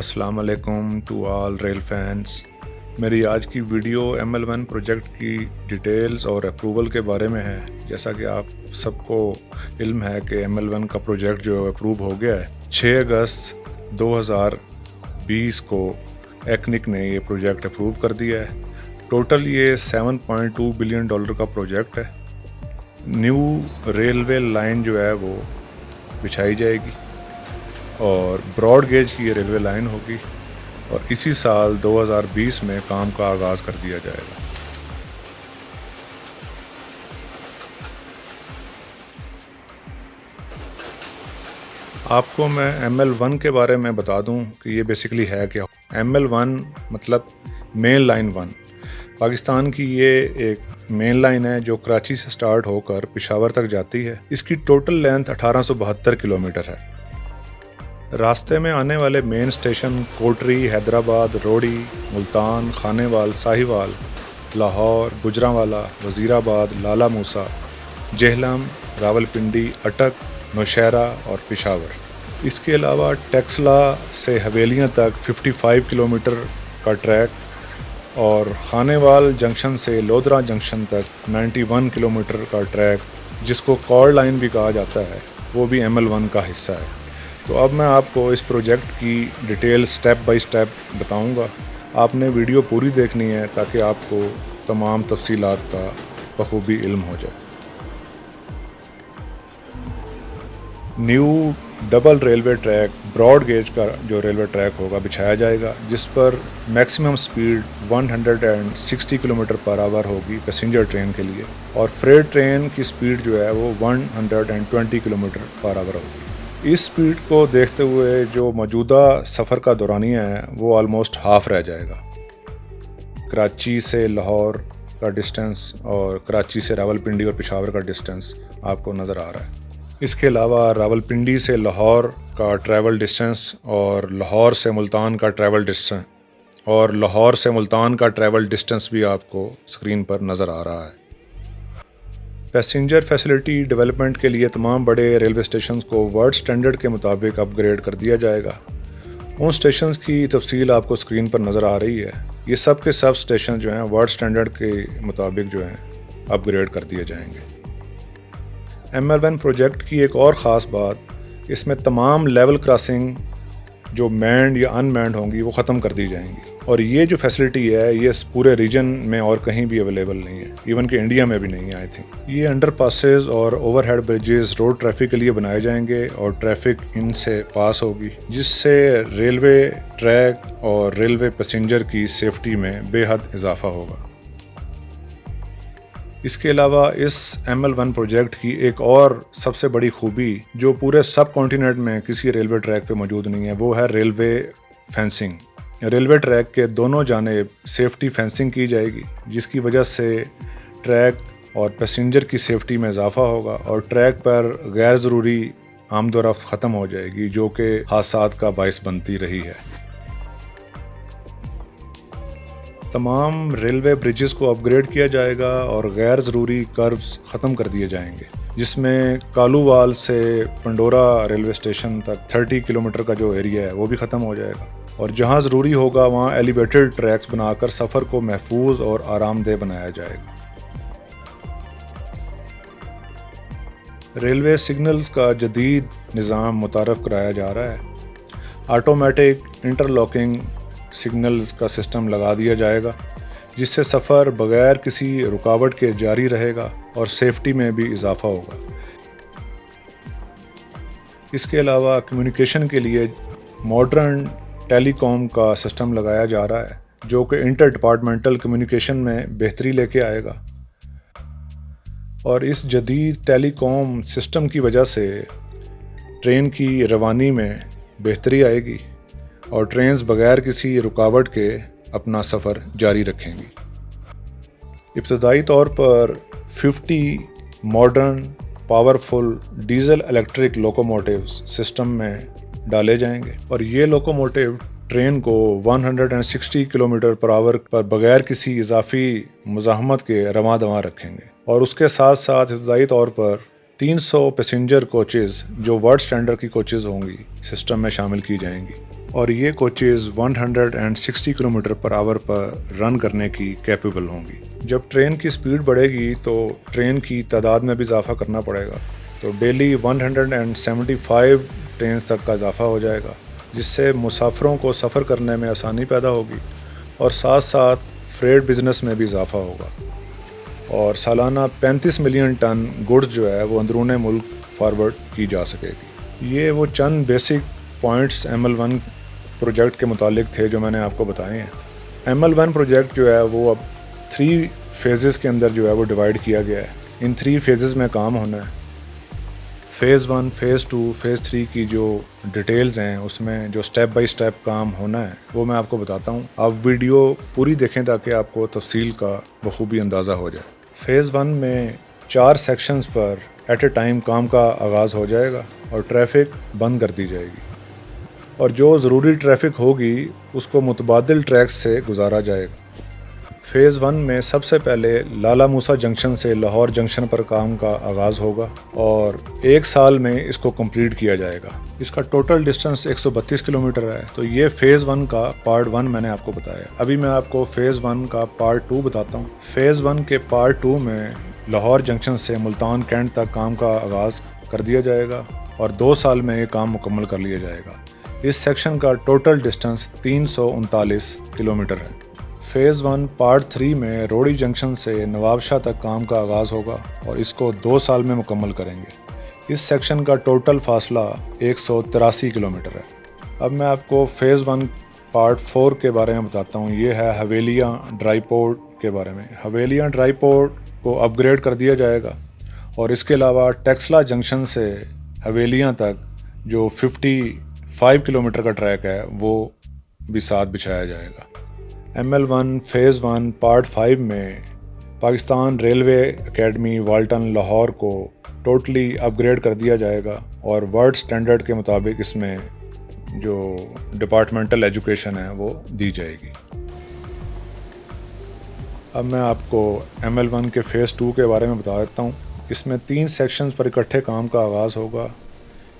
السلام علیکم to all rail fans. میری آج کی ویڈیو ML1 پروجیکٹ کی ڈیٹیلز اور اپروول کے بارے میں ہے۔ جیسا کہ آپ سب کو علم ہے کہ ML1 کا پروجیکٹ جو اپروو ہو گیا ہے 6 اگست 2020 کو ایکنک نے یہ پروجیکٹ اپروو کر دیا ہے۔ ٹوٹل یہ $7.2 بلین کا پروجیکٹ ہے۔ نیو ریلوے لائن جو ہے وہ بچھائی جائے گی اور براڈ گیج کی یہ ریلوے لائن ہوگی اور اسی سال 2020 میں کام کا آغاز کر دیا جائے گا۔ آپ کو میں ML1 کے بارے میں بتا دوں کہ یہ بیسیکلی ہے کیا۔ ML1 مطلب مین لائن 1 پاکستان کی یہ ایک مین لائن ہے جو کراچی سے سٹارٹ ہو کر پشاور تک جاتی ہے۔ اس کی ٹوٹل لینتھ 1872 کلومیٹر ہے۔ راستے میں آنے والے مین اسٹیشن کوٹری، حیدرآباد، روڑی، ملتان، خانیوال، ساہیوال، لاہور، گجرانوالا، وزیرآباد، لالہ موسیٰ، جہلم، راولپنڈی، اٹک، نوشہرہ اور پشاور۔ اس کے علاوہ ٹیکسلا سے حویلیاں تک 55 کلومیٹر کا ٹریک اور خانیوال جنکشن سے لودھرا جنکشن تک 91 کلومیٹر کا ٹریک جس کو کارڈ لائن بھی کہا جاتا ہے وہ بھی ML1 کا حصہ ہے۔ تو اب میں آپ کو اس پروجیکٹ کی ڈیٹیل سٹیپ بائی سٹیپ بتاؤں گا۔ آپ نے ویڈیو پوری دیکھنی ہے تاکہ آپ کو تمام تفصیلات کا بخوبی علم ہو جائے۔ New double railway track broad gauge کا جو ریلوے ٹریک ہوگا بچھایا جائے گا جس پر maximum speed 160 kilometre per hour ہوگی پیسنجر ٹرین کے لیے اور فریٹ ٹرین کی سپیڈ جو ہے وہ 120 کلومیٹر پر آور ہوگی۔ اس سپیڈ کو دیکھتے ہوئے جو موجودہ سفر کا دورانیہ ہے وہ آلموسٹ ہاف رہ جائے گا۔ کراچی سے لاہور کا ڈسٹنس اور کراچی سے راولپنڈی اور پشاور کا ڈسٹنس آپ کو نظر آ رہا ہے۔ اس کے علاوہ راولپنڈی سے لاہور کا ٹریول ڈسٹنس اور لاہور سے ملتان کا ٹریول ڈسٹنس بھی آپ کو اسکرین پر نظر آ رہا ہے۔ پیسنجر فیسلٹی ڈیولپمنٹ کے لیے تمام بڑے ریلوے اسٹیشنز کو ورلڈ سٹینڈرڈ کے مطابق اپ گریڈ کر دیا جائے گا۔ ان اسٹیشنز کی تفصیل آپ کو اسکرین پر نظر آ رہی ہے۔ یہ سب کے سب اسٹیشن جو ہیں ورلڈ سٹینڈرڈ کے مطابق جو ہیں اپ گریڈ کر دیے جائیں گے۔ ML1 پروجیکٹ کی ایک اور خاص بات اس میں تمام لیول کراسنگ جو مینڈ یا ان مینڈ ہوں گی وہ ختم کر دی جائیں گی اور یہ جو فیسلٹی ہے یہ پورے ریجن میں اور کہیں بھی اویلیبل نہیں ہے، ایون کہ انڈیا میں بھی نہیں ہے آئی تھنک۔ یہ انڈر پاسز اور overhead bridges road traffic کے لیے بنائے جائیں گے اور ٹریفک ان سے پاس ہوگی جس سے ریلوے ٹریک اور ریلوے پیسنجر کی سیفٹی میں بے حد اضافہ ہوگا۔ اس کے علاوہ اس ML1 پروجیکٹ کی ایک اور سب سے بڑی خوبی جو پورے سب کانٹیننٹ میں کسی ریلوے ٹریک پہ موجود نہیں ہے وہ ہے ریلوے فینسنگ۔ ریلوے ٹریک کے دونوں جانب سیفٹی فینسنگ کی جائے گی جس کی وجہ سے ٹریک اور پیسنجر کی سیفٹی میں اضافہ ہوگا اور ٹریک پر غیر ضروری آمد و رفت ختم ہو جائے گی جو کہ حادثات کا باعث بنتی رہی ہے۔ تمام ریلوے بریجز کو اپ گریڈ کیا جائے گا اور غیر ضروری کربز ختم کر دیے جائیں گے جس میں کالووال سے پنڈورا ریلوے اسٹیشن تک 30 کلومیٹر کا جو ایریا ہے وہ بھی ختم ہو جائے گا اور جہاں ضروری ہوگا وہاں ایلیویٹڈ ٹریکس بنا کر سفر کو محفوظ اور آرام دہ بنایا جائے گا۔ ریلوے سگنلز کا جدید نظام متعارف کرایا جا رہا ہے۔ آٹومیٹک انٹرلاکنگ سگنلز کا سسٹم لگا دیا جائے گا جس سے سفر بغیر کسی رکاوٹ کے جاری رہے گا اور سیفٹی میں بھی اضافہ ہوگا۔ اس کے علاوہ کمیونیکیشن کے لیے ماڈرن ٹیلی کام کا سسٹم لگایا جا رہا ہے جو کہ انٹر ڈپارٹمنٹل کمیونیکیشن میں بہتری لے کے آئے گا اور اس جدید ٹیلی کام سسٹم کی وجہ سے ٹرین کی روانی میں بہتری آئے گی اور ٹرینز بغیر کسی رکاوٹ کے اپنا سفر جاری رکھیں گی۔ ابتدائی طور پر 50 modern powerful diesel electric locomotives system میں ڈالے جائیں گے اور یہ لوکوموٹیو ٹرین کو 160 کلومیٹر پر آور پر بغیر کسی اضافی مزاحمت کے رواں دواں رکھیں گے اور اس کے ساتھ ساتھ ابتدائی طور پر 300 पैसेंजर कोचेज़ जो वर्ल्ड स्टैंडर्ड की कोचेज़ होंगी सिस्टम में शामिल की जाएंगी, और ये कोचेज़ 160 किलोमीटर पर आवर पर रन करने की कैपेबल होंगी। जब ट्रेन की स्पीड बढ़ेगी तो ट्रेन की तादाद में भी इजाफा करना पड़ेगा, तो डेली 175 ट्रेन तक का इजाफा हो जाएगा, जिससे मुसाफिरों को सफ़र करने में आसानी पैदा होगी और साथ साथ फ्रेट बिज़नेस में भी इजाफा होगा, और सालाना 35 मिलियन टन गुड्स जो है वो अंदरूनी मुल्क फॉरवर्ड की जा सकेगी। ये वो चंद बेसिक पॉइंट्स ML1 प्रोजेक्ट के मुतालिक थे जो मैंने आपको बताए हैं। ML1 प्रोजेक्ट जो है वो अब 3 फेजेस के अंदर जो है वो डिवाइड किया गया है। इन 3 फेजेस में काम होना है। फ़ेज़ 1, फ़ेज़ 2, फ़ेज़ 3 की जो डिटेल्स हैं उसमें जो स्टेप बाय स्टेप काम होना है वो मैं आपको बताता हूँ। आप वीडियो पूरी देखें ताकि आपको तफसील का बखूबी अंदाज़ा हो जाए। फ़ेज़ 1 में 4 सेक्शंस पर एट ए टाइम काम का आगाज़ हो जाएगा और ट्रैफिक बंद कर दी जाएगी, और जो ज़रूरी ट्रैफिक होगी उसको मुतबादिल ट्रैक्स से गुजारा जाएगा। फ़ेज़ 1 में सबसे पहले लाला मूसा जंक्शन से लाहौर जंक्शन पर काम का आगाज़ होगा और 1 साल में इसको कंप्लीट किया जाएगा। इसका टोटल डिस्टेंस 132 किलोमीटर है। तो ये फ़ेज़ 1 का पार्ट 1 मैंने आपको बताया। अभी मैं आपको फ़ेज़ 1 का पार्ट 2 बताता हूँ। फ़ेज़ 1 के पार्ट 2 में लाहौर जंक्शन से मुल्तान कैंट तक काम का आगाज़ कर दिया जाएगा और 2 साल में ये काम मुकम्मल कर लिया जाएगा। इस सेक्शन का टोटल डिस्टेंस 339 किलोमीटर है। फ़ेज़ 1 पार्ट 3 में रोड़ी जंक्शन से नवाबशाह तक काम का आगाज़ होगा और इसको 2 साल में मुकम्मल करेंगे। इस सेक्शन का टोटल फासला 183 किलोमीटर है। अब मैं आपको फ़ेज़ 1 पार्ट 4 के बारे में बताता हूँ। ये है हवेलियाँ ड्राई पोर्ट के बारे में। हवेलियाँ ड्राई पोर्ट को अपग्रेड कर दिया जाएगा और इसके अलावा टेक्सला जंक्शन से हवेलियाँ तक जो 55 किलोमीटर का ट्रैक है वो भी साथ बिछाया जाएगा। ML1 फ़ेज़ 1 पार्ट 5 में Pakistan railway academy Walton Lahore को टोटली अपग्रेड कर दिया जाएगा और वर्ल्ड स्टैंडर्ड के मुताबिक इसमें जो डिपार्टमेंटल एजुकेशन है वो दी जाएगी। अब मैं आपको ML1 के फ़ेज़ 2 के बारे में बता देता हूँ। इसमें 3 सेक्शंस पर इकट्ठे काम का आगाज़ होगा।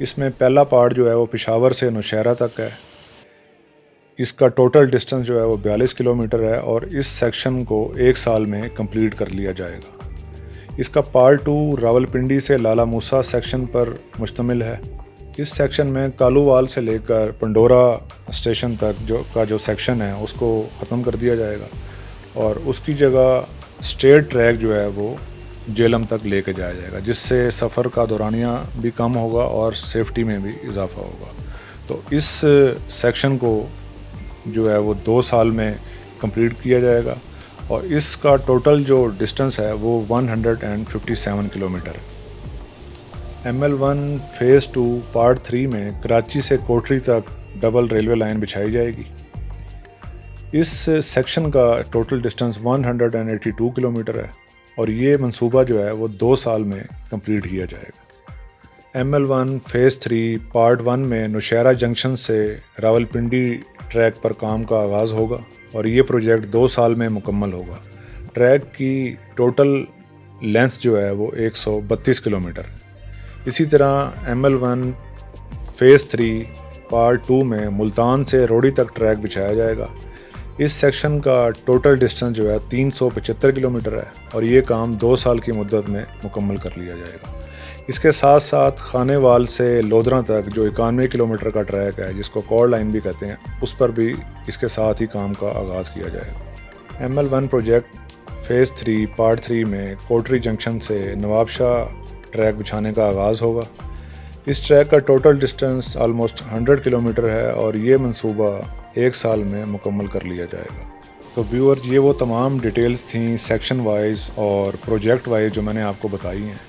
इसमें पहला पार्ट जो है वो पेशावर से नौशहरा तक है। इसका टोटल डिस्टेंस जो है वो 42 किलोमीटर है और इस सेक्शन को 1 साल में कंप्लीट कर लिया जाएगा। इसका पार्ट 2 रावलपिंडी से लाला मूसा सेक्शन पर मुश्तमिल है। इस सेक्शन में कालूवाल से लेकर पंडोरा स्टेशन तक जो सेक्शन है उसको ख़त्म कर दिया जाएगा और उसकी जगह स्ट्रेट ट्रैक जो है वो जेलम तक लेके जाया जाएगा, जिससे सफ़र का दौरानिया भी कम होगा और सेफ्टी में भी इजाफा होगा। तो इस सेक्शन को जो है वो 2 साल में कंप्लीट किया जाएगा और इसका टोटल जो डिस्टेंस है वो 157 किलोमीटर है। ML1 फ़ेज़ 2 पार्ट 3 में कराची से कोटरी तक डबल रेलवे लाइन बिछाई जाएगी। इस सेक्शन का टोटल डिस्टेंस 182 किलोमीटर है और ये मंसूबा जो है वो 2 साल में कंप्लीट किया जाएगा। ML1 फ़ेज़ 3 पार्ट 1 में नौशहरा जंक्शन से रावलपिंडी ट्रैक पर काम का आगाज़ होगा और ये प्रोजेक्ट 2 साल में मुकम्मल होगा। ट्रैक की टोटल लेंथ जो है वो 132 किलोमीटर है। इसी तरह ML1 फ़ेज़ 3 पार्ट 2 में मुल्तान से रोड़ी तक ट्रैक बिछाया जाएगा। इस सेक्शन का टोटल डिस्टेंस जो है 375 किलोमीटर है और ये काम 2 साल की मुद्दत में मुकम्मल कर लिया जाएगा। इसके साथ साथ खानेवाल से लोधरा तक जो 91 किलोमीटर का ट्रैक है, जिसको कॉर लाइन भी कहते हैं, उस पर भी इसके साथ ही काम का आगाज़ किया जाएगा। ML1 प्रोजेक्ट फ़ेज़ 3 पार्ट 3 में कोटरी जंक्शन से नवाबशाह ट्रैक बिछाने का आगाज़ होगा। इस ट्रैक का टोटल डिस्टेंस आलमोस्ट 100 किलोमीटर है और ये मंसूबा 1 साल में मुकम्मल कर लिया जाएगा। तो व्यूअर्स, ये वो तमाम डिटेल्स थी सेक्शन वाइज और प्रोजेक्ट वाइज जो मैंने आपको बताई हैं।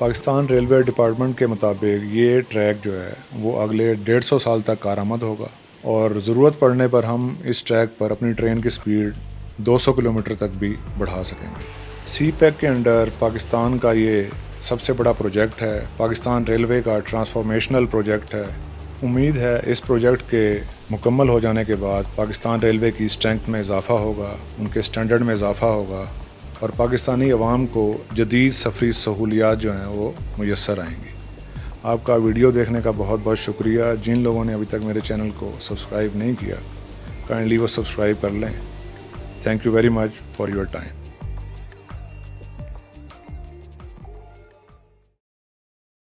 पाकिस्तान रेलवे डिपार्टमेंट के मुताबिक ये ट्रैक जो है वो अगले 150 साल तक कारआमद होगा और ज़रूरत पड़ने पर हम इस ट्रैक पर अपनी ट्रेन की स्पीड 200 किलोमीटर तक भी बढ़ा सकेंगे। CPEC के अंडर पाकिस्तान का ये सबसे बड़ा प्रोजेक्ट है। पाकिस्तान रेलवे का ट्रांसफॉर्मेशनल प्रोजेक्ट है। उम्मीद है इस प्रोजेक्ट के मुकम्मल हो जाने के बाद पाकिस्तान रेलवे की स्ट्रेंथ में इजाफ़ा होगा, उनके स्टैंडर्ड में इजाफ़ा होगा اور پاکستانی عوام کو جدید سفری سہولیات جو ہیں وہ میسر آئیں گی۔ آپ کا ویڈیو دیکھنے کا بہت بہت شکریہ۔ جن لوگوں نے ابھی تک میرے چینل کو سبسکرائب نہیں کیا، کائنڈلی وہ سبسکرائب کر لیں۔ Thank you very much for your time.